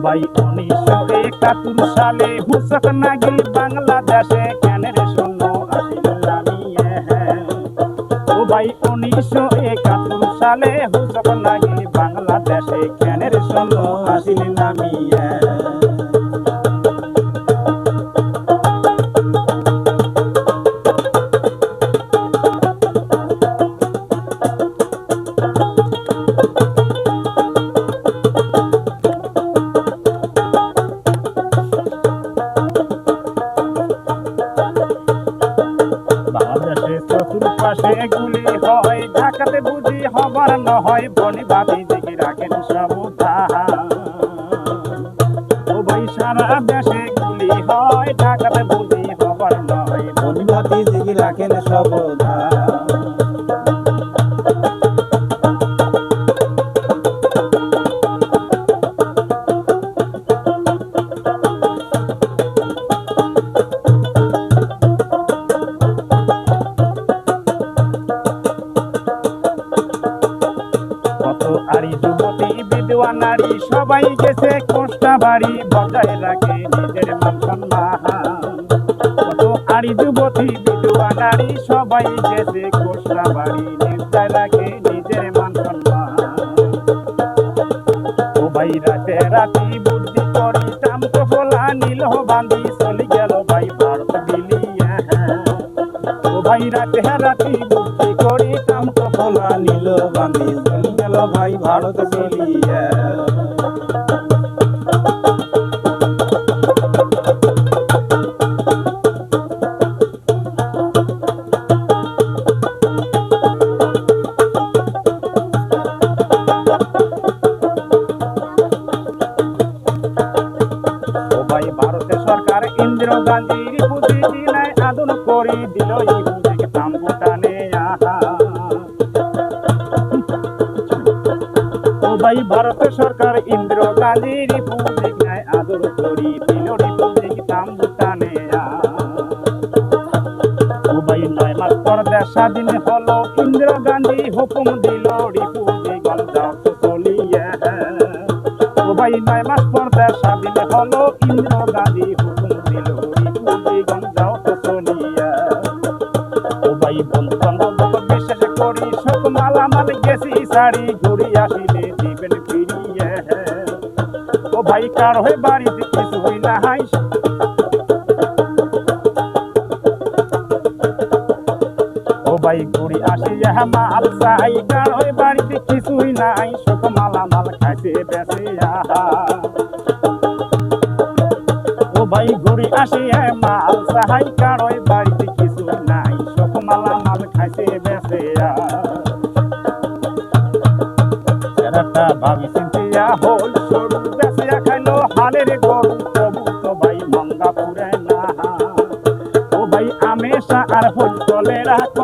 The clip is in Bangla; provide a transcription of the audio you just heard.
ভাই 1971 সালে হুসক নাগিল বাংলাদেশে কেনের শূন্য আসিল নামিয়ে। ও ভাই 1971 সালে হুসক নাগিল বাংলাদেশে কেনের শূন্য আসিল নামিয়ে। চতুর্পাশে গুলি হয়, ঢাকাতে বুঝি হবার নহয়, বনি ভাবি দেখি রাখেন সাবধান। ও ভাই সারা দেশে গুলি হয়, ঢাকাতে বুঝি হবার নহয়, বনি ভাবি দেখি রাখেন সাবধান। আরি যুবতী বিধবা নারী সবাই গেছে কোষ্টা বাড়ি, বজায় রাখে নিজের মান সম্মান। কত আরি যুবতী বিধবা নারী সবাই গেছে কোষ্টা বাড়ি, বজায় রাখে নিজের মান সম্মান। ও ভাই রাতে রাতি বুদ্ধি করি চামচো ফোলা নীল বান্ধি চলি গেল ভাই ভারত বিলিয়ে। ও ভাই রাতে রাতি বুদ্ধি করি চামচো ফোলা নীল বান্ধি চলি গেল ভাই ভারত বিলিয়ে। ভারতের সরকার ইন্দিরা গান্ধীর বুদ্ধি দিনায় আদর করি দিল এই বুঝে তাম্বুটানে। ও ভাই ভারতের সরকার ইন্দিরা গান্ধীর বুদ্ধি দিনায় আদর করি দিল রে বুঝে তাম্বুটানে। ও ভাই 9 মাস পর দেশ স্বাধীন হলো, ইন্দিরা গান্ধী হুকুম দিল রিপুজি গঞ্জাও তো চলিয়ে। ও ভাই 9 মাস পর দেশ স্বাধীন হলো, ইন্দিরা গান্ধী হুকুম দিল রিপুজি গঞ্জাও তো চলিয়ে। ও ভাই বন্ধু বান্ধব বিশেষ করি সব মালামাল গেছি শাড়ি, ঘুরি আসিলে দিবেন ফিরিয়ে। ও ভাই কার হয়ে বাড়িতে কিছুই নাই, ও ভাই ঘুরি আসিয়া মাল চাই, কার হয়ে বাড়িতে কিছুই নাই, সব মালামাল খাইতে বেঁচে। ও ভাই ঘুরি আসিয়া মাল চাই, কার হয়ে বাড়িতে কিছু নাই, সব মালামাল খাইতে বেঁচে। ছেলেটা ভাবি চিন্তিয়া হল সরু বেঁচিয়া খাইলো হালের গরু, তবু তো ভাই মন্দা পুরে না। ও ভাই আমেশা আর হল চলে রাখ